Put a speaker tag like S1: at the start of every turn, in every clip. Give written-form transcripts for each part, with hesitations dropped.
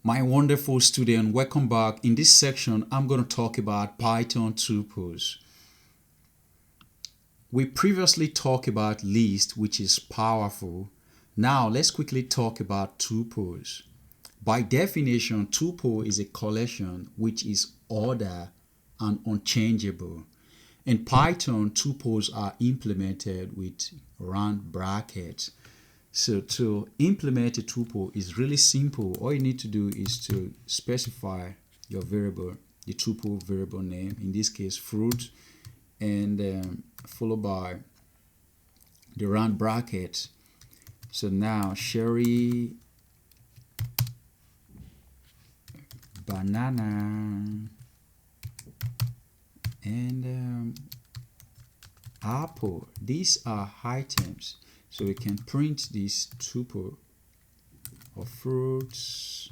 S1: My wonderful student, welcome back. In this section, I'm going to talk about Python tuples. We previously talked about list, which is powerful. Now let's quickly talk about tuples. By definition, tuple is a collection which is ordered and unchangeable. In Python, tuples are implemented with round brackets. So to implement a tuple is really simple. All you need to do is to specify your variable, the tuple variable name, in this case fruit, and followed by the round bracket. So now Sherry, banana, and apple. These are items. So we can print this tuple of fruits.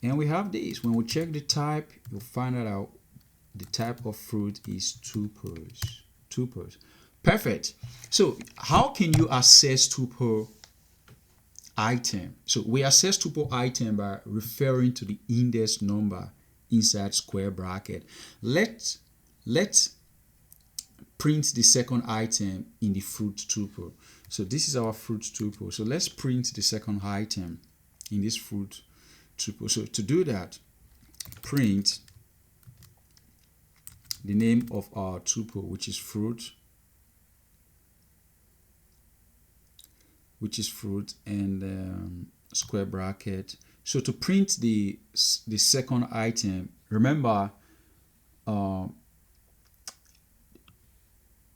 S1: And we have this. When we check the type, you'll find out the type of fruit is tuples. Tuples. Perfect. So how can you access tuple item? So we access tuple item by referring to the index number inside square bracket. Let's print the second item in the fruit tuple. So this is our fruit tuple. So let's print the second item in this fruit tuple. So to do that, print the name of our tuple, which is fruit, and square bracket. So to print the second item, remember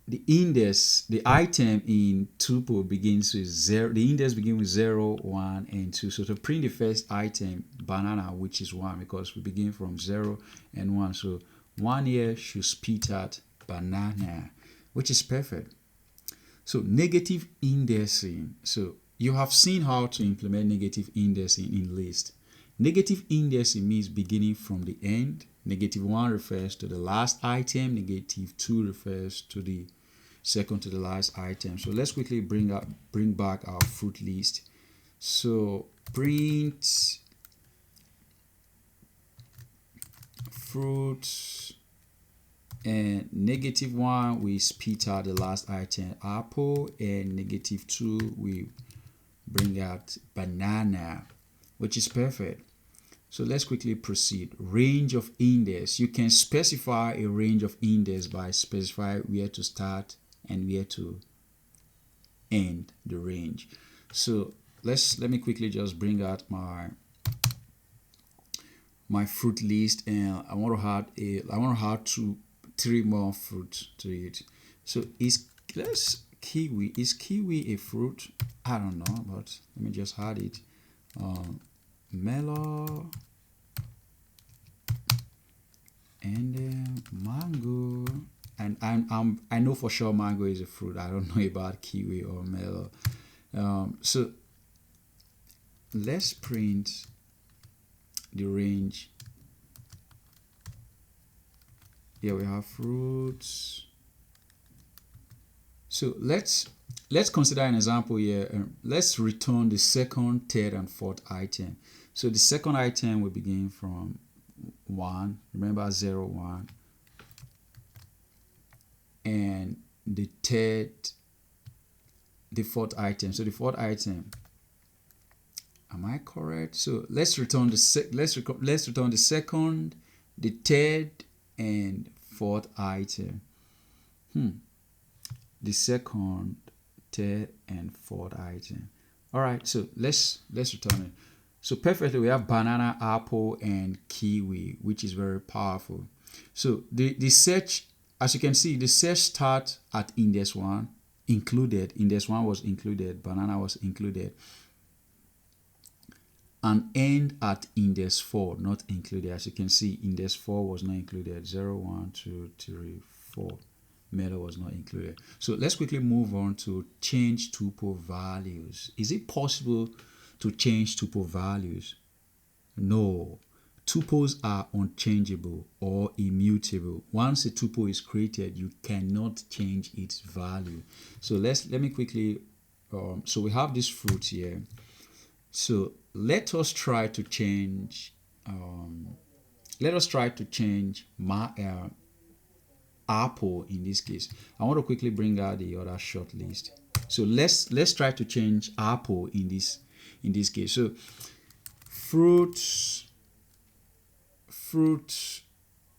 S1: the index, the item in tuple begins with 0. The index begins with 0, 1, and 2. So to print the first item, banana, which is 1, because we begin from 0 and 1. So 1 here should spit out banana, which is perfect. So negative indexing. So you have seen how to implement negative indexing in list. Negative indexing means beginning from the end. Negative 1 refers to the last item. Negative 2 refers to the second to the last item. So let's quickly bring back our fruit list. So print fruit, and negative 1 we spit out the last item apple, and negative 2 we bring out banana, which is perfect. So let's quickly proceed. Range of index. You can specify a range of index by specifying where to start and where to end the range. So let me quickly just bring out my fruit list, and I want to add 3 more fruit to it. So is kiwi a fruit? I don't know, but let me just add it. Melon and mango, and I know for sure mango is a fruit. I don't know about kiwi or melon. So let's print the range. Here we have fruits. So let's consider an example here. Let's return the second, third, and fourth item. So the second item will begin from 1. Remember 0, 1. And the fourth item. So the fourth item. Am I correct? So let's return the second, the third, and fourth item. The second, third, and fourth item. All right, so let's return it. So perfectly, we have banana, apple, and kiwi, which is very powerful. So the search, as you can see, the search starts at index 1, included. Index 1 was included, banana was included, and end at index 4, not included. As you can see, index 4 was not included. 0, 1, 2, 3, 4. Meta was not included. So let's quickly move on to change tuple values. Is it possible to change tuple values? No. Tuples are unchangeable or immutable. Once a tuple is created, you cannot change its value. So let me quickly so we have this fruit here. So let us try to change my Apple in this case. I want to quickly bring out the other short list. So let's try to change Apple in this case. So fruit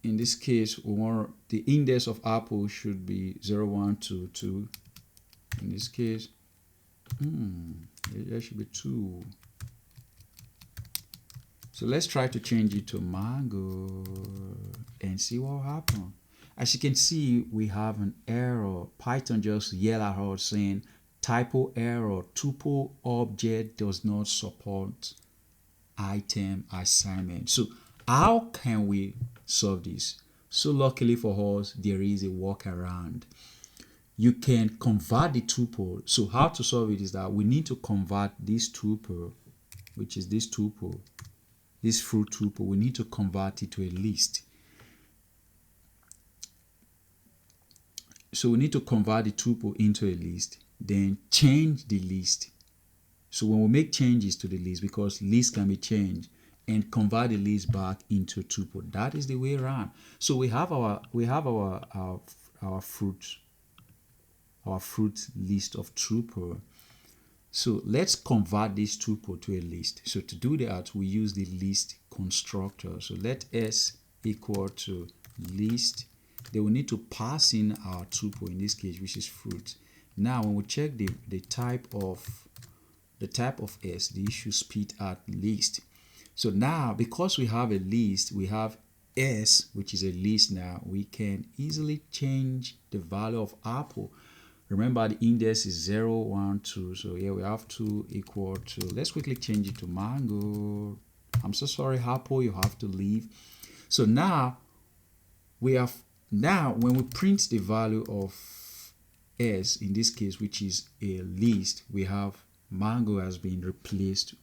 S1: in this case, we want the index of Apple should be 0, 1, 2, 2. In this case, there should be 2. So let's try to change it to mango and see what happens. As you can see, we have an error. Python just yelled at us saying typo error, tuple object does not support item assignment. So how can we solve this? So luckily for us, there is a workaround. You can convert the tuple. So how to solve it is that we need to convert this tuple, which is this tuple, this fruit tuple, we need to convert it to a list. So we need to convert the tuple into a list, then change the list. So when we make changes to the list, because list can be changed, and convert the list back into tuple. That is the way around. So we have our fruit list of tuple. So let's convert this tuple to a list. So to do that, we use the list constructor. So let s equal to list. Then we need to pass in our tuple, in this case, which is fruit. Now when we check the type of s, the issue spit out list. So now because we have a list, we have s, which is a list. Now we can easily change the value of Apple. Remember the index is 0, 1, 2. So here we have 2 equal to, let's quickly change it to mango. I'm so sorry, Apple, you have to leave. So now when we print the value of s, in this case, which is a list, we have mango has been replaced.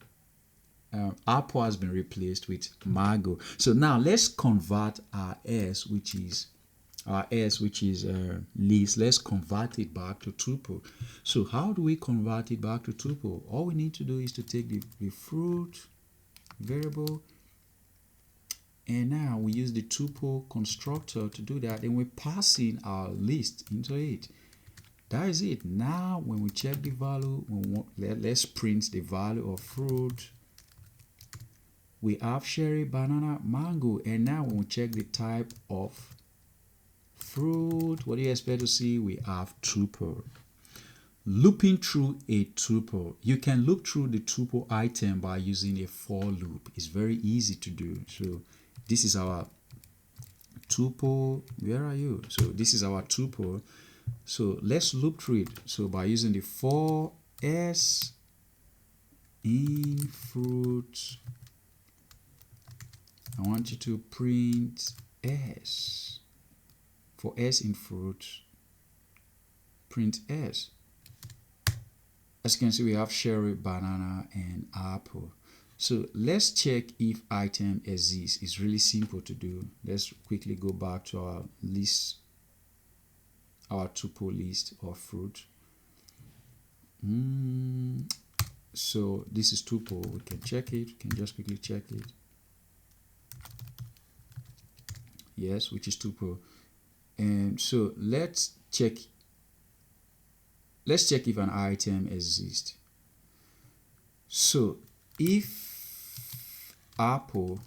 S1: Apple has been replaced with mango. So now let's convert our s, which is list. Let's convert it back to tuple. So how do we convert it back to tuple? All we need to do is to take the fruit variable, and now we use the tuple constructor to do that, and we pass in our list into it. That is it. Now when we check the value, let's print the value of fruit. We have cherry, banana, mango, and now when we check the type of fruit, what do you expect to see? We have tuple. Looping through a tuple. You can loop through the tuple item by using a for loop. It's very easy to do. So this is our tuple. Where are you? So this is our tuple. So let's loop through it. So by using the for s in fruit, I want you to print s. For s in fruit, print s. As you can see, we have cherry, banana, and apple. So let's check if item exists. It's really simple to do. Let's quickly go back to our list, our tuple list of fruit. So this is tuple. We can check it. We can just quickly check it. Yes, which is tuple. And so let's check if an item exists. So if apple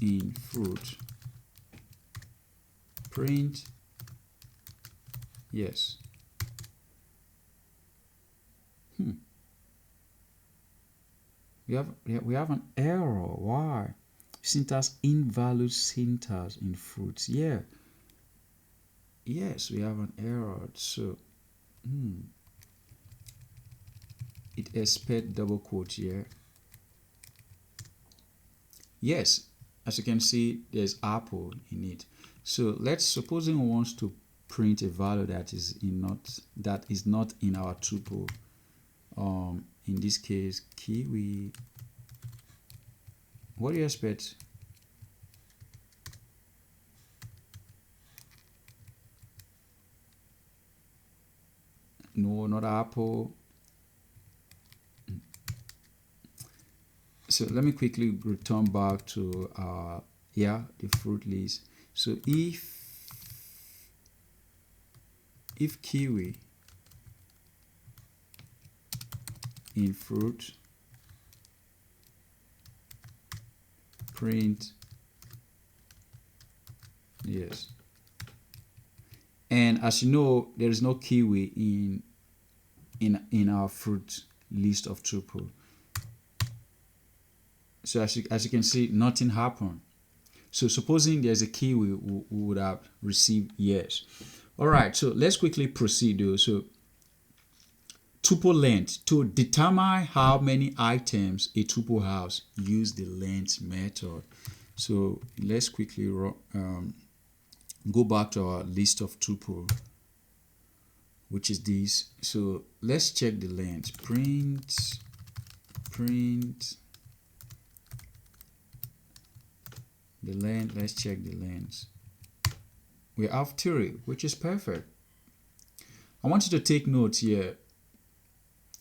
S1: in fruit, print yes. We have an error. Why? Syntax invalid syntax in fruits. Yeah. Yes, we have an error. So it expect double quote here. Yes, as you can see, there's apple in it. So let's supposing we want to print a value that is not in our tuple. In this case, kiwi. What do you expect? No, not apple. So let me quickly return back to the fruit list. So if kiwi in fruit print yes, and as you know, there is no kiwi in our fruit list of tuple. So as you can see, nothing happened. So supposing there's a kiwi, we would have received yes. All right, so let's quickly proceed though. So tuple length, to determine how many items a tuple has, use the length method. So let's quickly go back to our list of tuple, which is this. So let's check the length. Print the length. Let's check the length. We have 3, which is perfect. I want you to take notes here.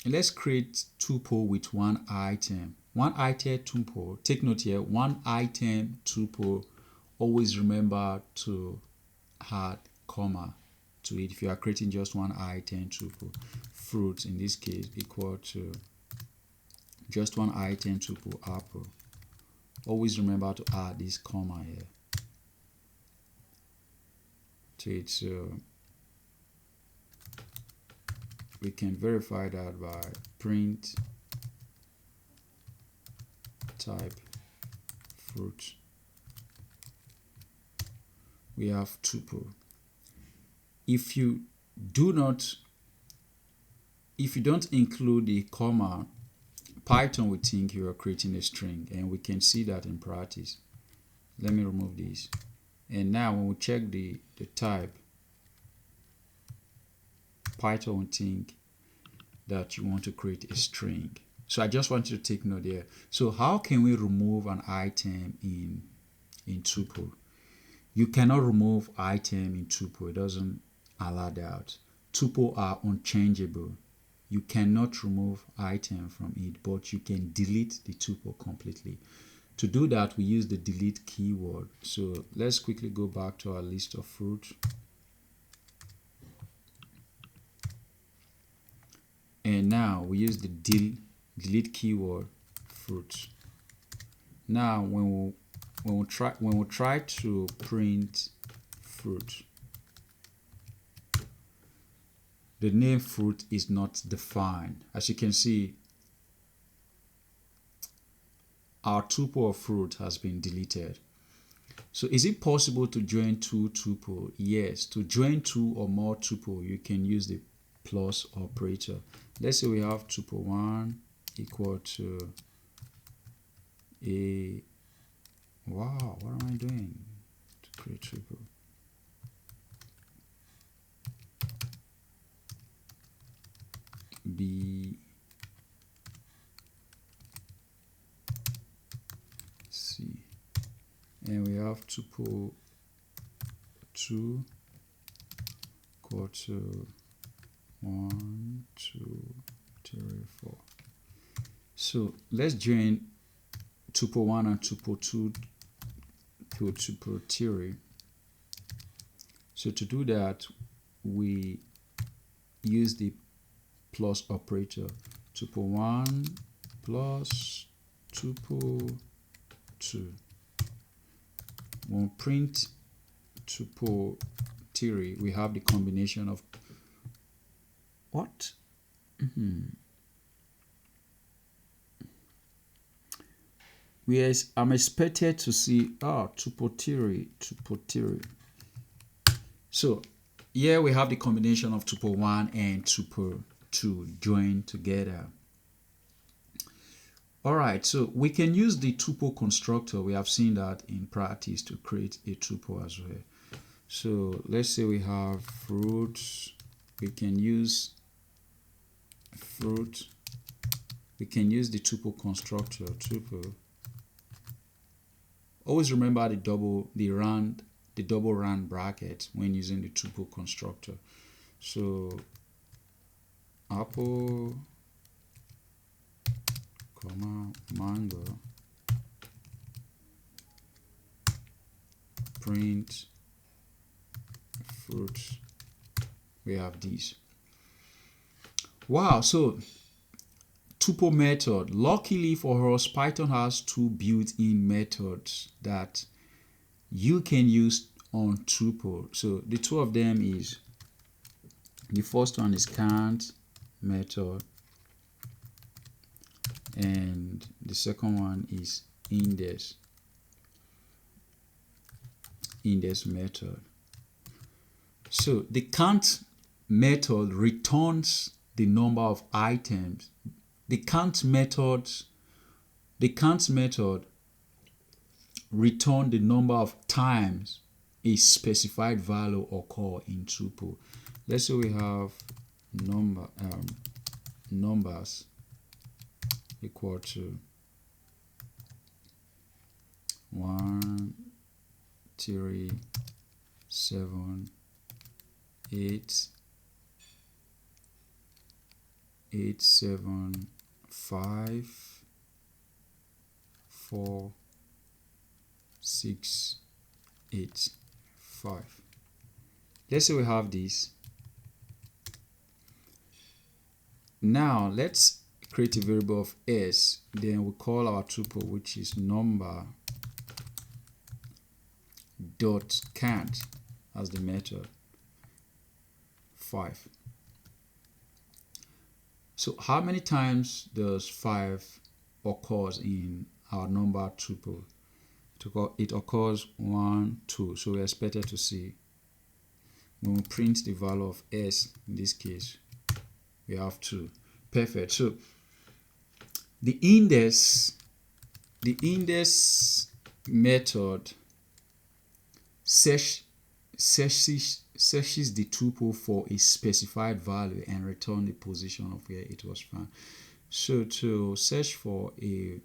S1: Let's create tuple with one item. One item tuple. Take note here. One item tuple. Always remember to add comma to it. If you are creating just one item tuple, fruit in this case equal to just one item tuple apple. Always remember to add this comma here to it. So we can verify that by print type fruit. We have tuple. If you don't include the comma, Python will think you are creating a string, and we can see that in practice. Let me remove this. And now when we check the type, Python will think that you want to create a string. So I just want you to take note there. So how can we remove an item in tuple? You cannot remove item in tuple. It doesn't allow that. Tuple are unchangeable. You cannot remove item from it, but you can delete the tuple completely. To do that, we use the delete keyword. So let's quickly go back to our list of fruit. And now we use the delete keyword fruit. Now when we try to print fruit, the name fruit is not defined. As you can see, our tuple of fruit has been deleted. So is it possible to join two tuple? Yes. To join two or more tuple, you can use the plus operator. Let's say we have tuple 1 equal to a wow, what am I doing to create tuple? B C, and we have tuple 2 equal to 1 2 3 4. So let's join tuple 1 and tuple 2 to tuple 3. So to do that, we use the plus operator. Tuple 1 plus tuple 2. When we print tuple 3, we have the combination of what? I'm expected to see tuple 3. So here we have the combination of tuple 1 and tuple 2 joined together. Alright, so we can use the tuple constructor. We have seen that in practice to create a tuple as well. So let's say we have fruit. We can use fruit. We can use the tuple constructor. Tuple. Always remember the double round bracket when using the tuple constructor. So apple comma mango print fruit. We have these. Wow, so tuple method. Luckily for us, Python has two built-in methods that you can use on tuple. So the two of them is, the first one is count method, and the second one is index method. So the count method returns the number of items. The count method return the number of times a specified value occur in tuple. Let's say we have numbers equal to 1, 3, 7, 8, 8, 7, 5, 4, 6, 8, 5. Let's say we have this. Now let's create a variable of s, then we call our tuple, which is number dot count as the method 5. So how many times does 5 occurs in our number tuple? It occurs 1, 2. So we expected to see when we print the value of s, in this case we have 2. Perfect. So the index method searches the tuple for a specified value and return the position of where it was found. So to search for a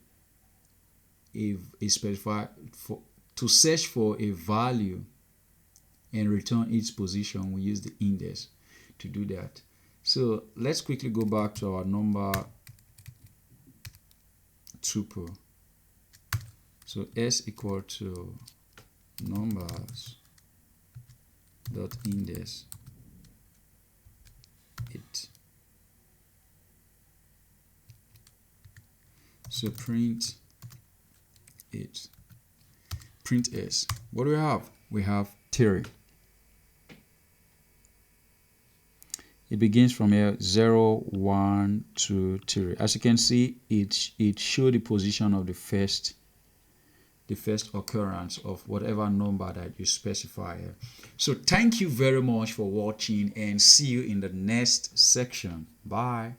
S1: value and return its position, we use the index to do that. So let's quickly go back to our number tuple. So s equal to numbers dot index 8. So print 8. Print s. What do we have? We have 3. It begins from here 0, 1, 2, 3. As you can see, it shows the position of the first occurrence of whatever number that you specify here. So thank you very much for watching, and see you in the next section. Bye.